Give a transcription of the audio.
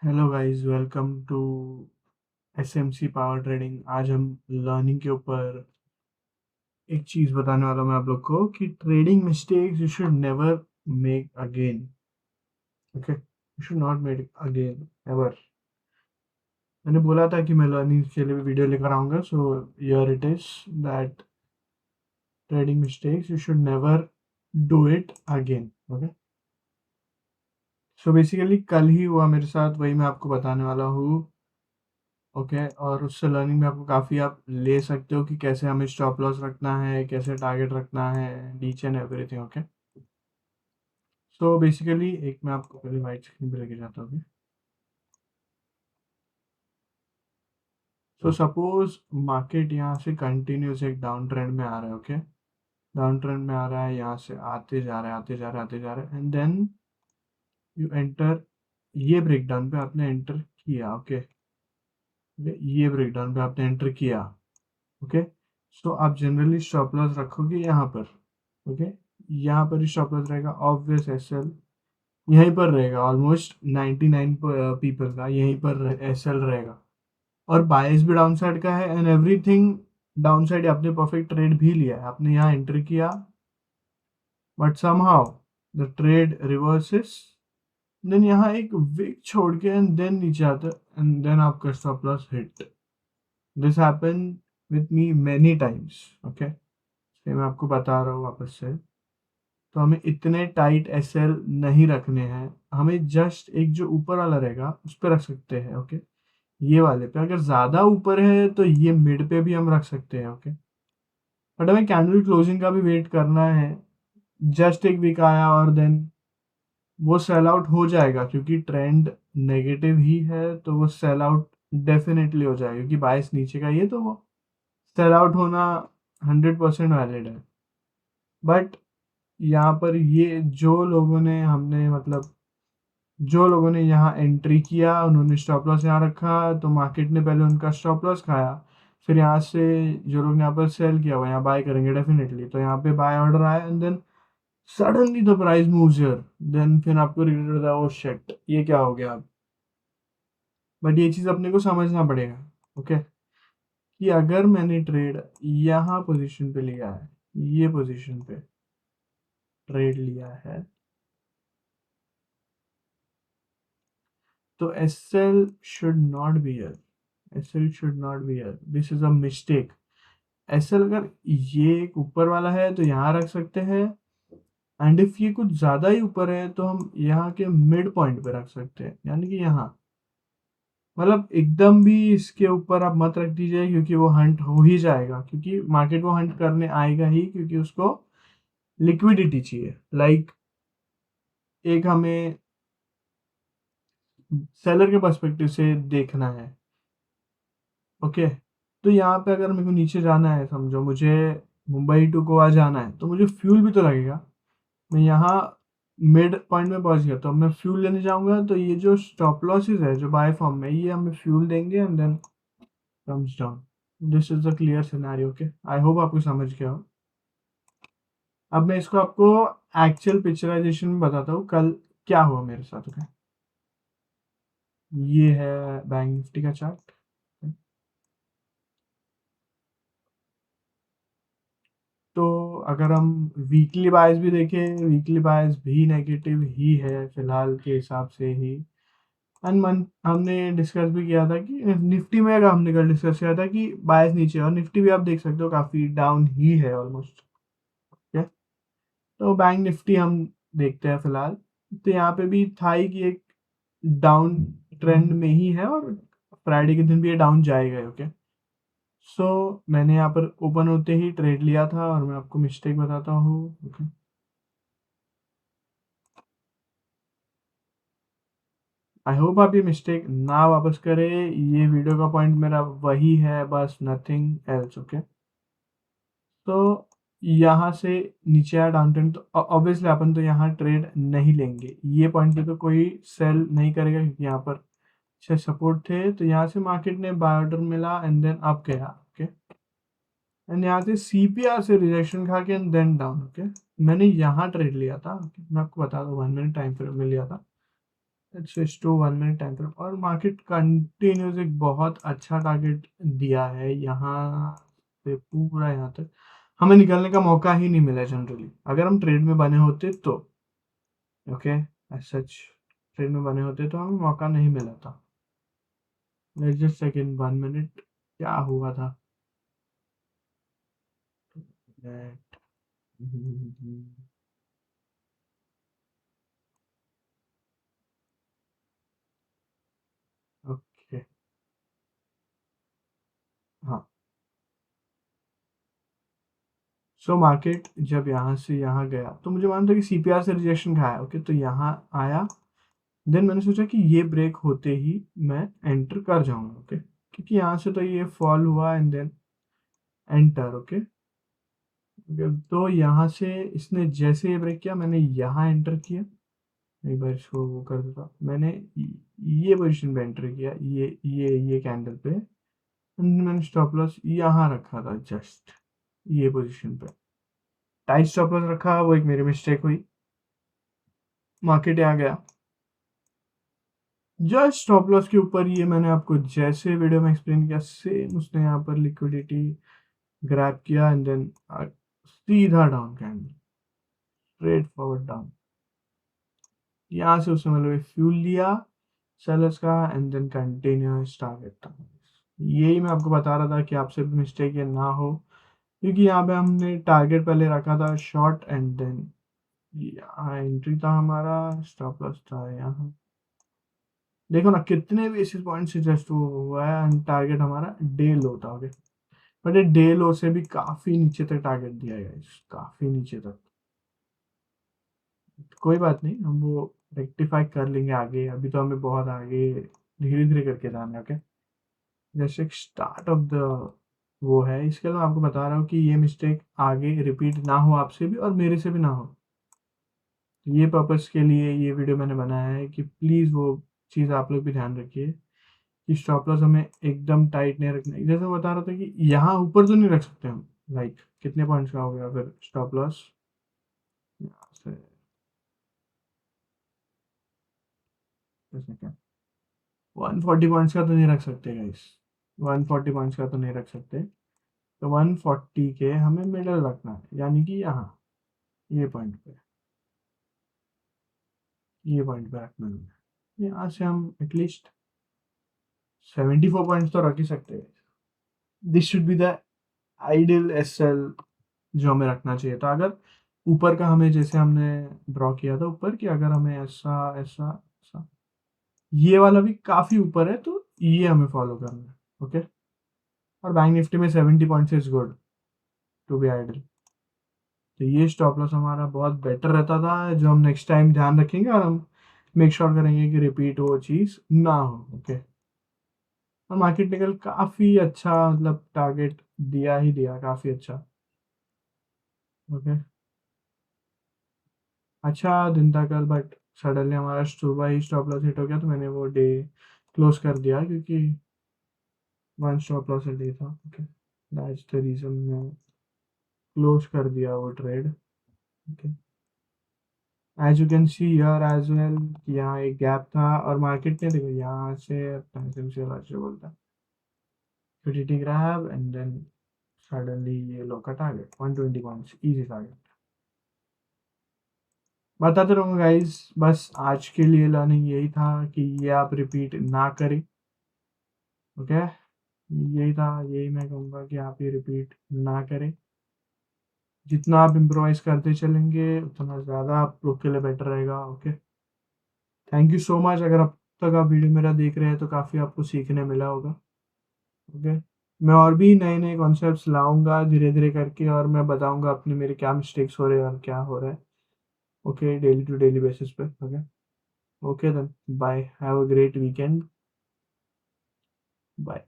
Hello guys, welcome to SMC power trading. आज हम learning के ऊपर एक चीज़ बताने वाला हूँ मैं आप लोग को कि trading mistakes you should never make again. Okay, you should not make again ever. मैंने बोला था कि मैं लर्निंग के लिए भी वीडियो लेकर आऊँगा, so here it is that trading mistakes you should never do it again. Okay, so basically कल ही हुआ मेरे साथ, वही मैं आपको बताने वाला हूँ। ओके, और उससे लर्निंग में आपको काफ़ी आप ले सकते हो कि कैसे हमें स्टॉप लॉस रखना है, कैसे टारगेट रखना है, each and everything. Okay, so basically एक मैं आपको पहले वाइट स्क्रीन पे लेके जाता हूँ। सो सपोज मार्केट यहाँ से कंटिन्यूस एक डाउन ट्रेंड में आ रहा है। ओके, डाउन ट्रेंड में आ रहा है, यहाँ से आते जा रहा है, आते जा रहा है, आते जा रहा है, एंड देन यू एंटर। ये ब्रेकडाउन पे आपने एंटर किया। ओके, ये ब्रेकडाउन पे आपने एंटर किया। ओके, सो आप जनरली स्टॉप लॉस रखोगे यहाँ पर। ओके, यहाँ पर ही स्टॉप लॉस रहेगा। ऑब्वियस एसएल यहीं पर रहेगा, ऑलमोस्ट 99 पीपल का यहीं पर एसएल रहेगा। और बायस भी डाउन साइड का है एंड एवरीथिंग डाउन साइड। आपने परफेक्ट ट्रेड भी लिया है, आपने यहाँ एंटर किया, but somehow the trade reverses. Then यहाँ एक विक छोड़ के एंड देन नीचे आता है एंड देन आपका stop loss hit. This happen with me many times. Okay, ये मैं आपको बता रहा हूँ वापस से। तो हमें इतने टाइट एसएल नहीं रखने हैं, हमें जस्ट एक जो ऊपर वाला रहेगा उस पर रख सकते हैं। ओके, ये वाले पे अगर ज़्यादा ऊपर है तो ये मिड पे भी हम रख सकते हैं। ओके, बट हमें कैंडल क्लोजिंग का भी वेट करना है। जस्ट एक वीक आया और देन वो सेल आउट हो जाएगा, क्योंकि ट्रेंड नेगेटिव ही है तो वो सेल आउट डेफिनेटली हो जाएगा, क्योंकि बायस नीचे का ये तो वो सेल आउट होना 100% वैलिड है। बट यहाँ पर ये जो लोगों ने हमने मतलब जो लोगों ने यहाँ एंट्री किया, उन्होंने स्टॉप लॉस यहाँ रखा, तो मार्केट ने पहले उनका स्टॉप लॉस खाया। फिर यहाँ से जो लोग यहाँ पर सेल किया वो यहाँ बाय करेंगे डेफिनेटली, तो यहाँ पे बाय ऑर्डर आया and then suddenly the price moves here. Then फिर आपको रिग्रेट होता है, ओ शिट ये क्या हो गया अब। बट ये चीज़ अपने को समझना पड़ेगा। ओके, कि अगर मैंने ट्रेड यहाँ पोजीशन पे लिया है, ये पोजीशन पे ट्रेड लिया है, तो SL should not be here. SL should not be here, this is a mistake. SL अगर ये एक ऊपर वाला है तो यहाँ रख सकते हैं, एंड इफ ये कुछ ज़्यादा ही ऊपर है तो हम यहाँ के मिड पॉइंट पे रख सकते हैं, यानी कि यहाँ। मतलब एकदम भी इसके ऊपर आप मत रख दीजिए, क्योंकि वो हंट हो ही जाएगा, क्योंकि मार्केट वो हंट करने आएगा ही, क्योंकि उसको लिक्विडिटी चाहिए। लाइक एक हमें सेलर के पर्सपेक्टिव से देखना है। ओके, तो यहाँ पे अगर मेरे को नीचे जाना है, समझो मुझे मुंबई टू गोवा जाना है, तो मुझे फ्यूल भी तो लगेगा। मैं यहाँ मिड पॉइंट में पहुँच गया तो अब मैं फ्यूल लेने जाऊँगा, तो ये जो स्टॉप लॉसेस है जो बाय फॉर्म में, ये हमें फ्यूल देंगे and then comes down. This is the clear scenario. Okay, I hope आपको समझ गया हो। अब मैं इसको आपको एक्चुअल पिक्चराइजेशन में बताता हूँ कल क्या हुआ मेरे साथ। ओके, ये है बैंक निफ्टी का चार्ट। तो अगर हम वीकली बायस भी देखें, वीकली बायस भी नेगेटिव ही है फिलहाल के हिसाब से ही। एंड मंथ हमने डिस्कस भी किया था कि निफ्टी में, अगर हमने कल डिस्कस किया था कि बायस नीचे, और निफ्टी भी आप देख सकते हो काफ़ी डाउन ही है ऑलमोस्ट। ठीक है, तो बैंक निफ्टी हम देखते हैं फिलहाल। तो यहाँ पे भी था ही कि एक डाउन ट्रेंड में ही है, और फ्राइडे के दिन भी ये डाउन जाएगा। ओके, सो मैंने यहाँ पर ओपन होते ही ट्रेड लिया था, और मैं आपको मिस्टेक बताता हूँ। ओके, आई होप आप ये मिस्टेक ना वापस करें। ये वीडियो का पॉइंट मेरा वही है, बस नथिंग एल्स। ओके, तो यहाँ से नीचे आया डाउन ट्रेंड, तो ऑब्वियसली अपन तो यहाँ ट्रेड नहीं लेंगे, ये पॉइंट पे तो कोई सेल नहीं करेगा, क्योंकि यहाँ पर अच्छे सपोर्ट थे। तो यहाँ से मार्केट ने बाय ऑर्डर मिला एंड देन अप गया। ओके, एंड यहाँ से सीपीआर से रिजेक्शन खा के एंड देन डाउन। ओके, मैंने यहाँ ट्रेड लिया था। okay? मैं आपको बता दूँ 1 मिनट टाइम फ्रेम में लिया था। Let's switch to 1 minute time frame और मार्केट कंटिन्यूस एक बहुत अच्छा टारगेट दिया है यहाँ से पूरा यहाँ तक। हमें निकलने का मौका ही नहीं मिला जनरली, अगर हम ट्रेड में बने होते तो। ओके, एज सच ट्रेड में बने होते तो हमें मौका नहीं मिला था। लेट्स जस्ट सेकंड 1 मिनट क्या हुआ था। That- ओके, हाँ। सो मार्केट जब यहाँ से यहाँ गया तो मुझे मालूम था कि सीपीआर से रिजेक्शन खाया। ओके, तो यहाँ आया, देन मैंने सोचा कि ये ब्रेक होते ही मैं एंटर कर जाऊंगा। ओके, क्योंकि यहाँ से तो ये फॉल हुआ एंड देन एंटर। ओके, तो यहाँ से इसने जैसे ये ब्रेक किया, मैंने यहाँ एंटर किया। एक बार इसको वो कर देता, मैंने ये पोजीशन पे एंटर किया, ये कैंडल पे, मैंने स्टॉप लॉस यहाँ रखा था, जस्ट ये पोजीशन पे टाइट स्टॉप लॉस रखा। वो एक मेरी मिस्टेक हुई। मार्केट यहाँ गया जस्ट स्टॉप लॉस के ऊपर, ये मैंने आपको जैसे वीडियो में एक्सप्लेन किया सेम उसने यहाँ पर लिक्विडिटी ग्रैब किया एंड देन सीधा down candle, straight forward down. यहाँ से उसने मतलब फ्यूल लिया सेलर्स का एंड देन कंटिन्यूस टारगेट था। यही मैं आपको बता रहा था कि आपसे भी मिस्टेक ये ना हो, क्योंकि यहाँ पे हमने टारगेट पहले रखा था शॉर्ट एंड देन यहाँ एंट्री था हमारा, स्टॉप लॉस था यहाँ। देखो ना कितने बेसिस पॉइंट से जस्ट वो हुआ है एंड टारगेट हमारा डे लो था। ओके, बट ये डे लो से भी काफी नीचे तक टारगेट दिया गया है, काफी नीचे तक। कोई बात नहीं, हम वो रेक्टिफाई कर लेंगे आगे, अभी तो हमें बहुत आगे धीरे धीरे करके जाना है। ओके, जैसे एक स्टार्ट ऑफ द वो है, इसके लिए मैं आपको बता रहा हूँ कि ये मिस्टेक आगे रिपीट ना हो आपसे भी और मेरे से भी ना हो। ये पर्पस के लिए ये वीडियो मैंने बनाया है कि प्लीज़ वो चीज़ आप लोग भी ध्यान रखिए कि स्टॉप लॉस हमें एकदम टाइट नहीं रखना है। जैसे मैं बता रहा था कि यहाँ ऊपर तो नहीं रख सकते हम, लाइक कितने पॉइंट्स का हो गया फिर स्टॉप लॉस यहाँ से, जैसे क्या 140 पॉइंट्स का तो नहीं रख सकते गाइस, 140 पॉइंट्स का तो नहीं रख सकते। तो 140 के हमें मिडल रखना है, यानी कि यहाँ ये पॉइंट पे, ये पॉइंट पे रखना है। यहाँ से हम एटलीस्ट 74 पॉइंट्स तो रख ही सकते हैं। This should be the ideal SL जो हमें रखना चाहिए था। अगर ऊपर का हमें जैसे हमने ड्रॉ किया था ऊपर कि अगर हमें ऐसा ऐसा ऐसा, ये वाला भी काफी ऊपर है तो ये हमें फॉलो करना है। ओके, और बैंक निफ्टी में 70 points is good to be ideal. तो ये स्टॉप लॉस हमारा बहुत बेटर रहता था, जो हम नेक्स्ट टाइम ध्यान रखेंगे और हम मेक श्योर करेंगे कि रिपीट वो चीज़ ना हो। ओके, और मार्केट निकल काफ़ी अच्छा, मतलब टारगेट दिया ही दिया काफ़ी अच्छा। ओके, अच्छा दिन था कल, बट सडनली हमारा सुबह ही स्टॉप लॉस हिट हो गया तो मैंने वो डे क्लोज कर दिया, क्योंकि वन स्टॉप लॉस डे था। ओके, दैट्स द रीज़न मैं क्लोज कर दिया वो trade. Okay, as you can see here as well, यहाँ एक गैप था और मार्केट ने देखो यहाँ से बोलता liquidity grab and then suddenly ये लो का टारगेट 120 पॉइंट्स इजी टारगेट। बताते रहूँगा गाइस, बस आज के लिए लर्निंग यही था कि ये आप रिपीट ना करें। ओके, यही था, यही मैं कहूँगा कि आप ये रिपीट ना करें। जितना आप इम्प्रोवाइज करते चलेंगे उतना ज़्यादा आप लोग के लिए बेटर रहेगा। Okay, thank you so much. अगर अब तक आप वीडियो मेरा देख रहे हैं तो काफ़ी आपको सीखने मिला होगा। ओके, मैं और भी नए नए कॉन्सेप्ट्स लाऊंगा धीरे धीरे करके, और मैं बताऊंगा अपने मेरे क्या मिस्टेक्स हो रहे हैं और क्या हो रहा है। Okay, daily to daily basis पे। Okay, okay then bye, have a great weekend, bye.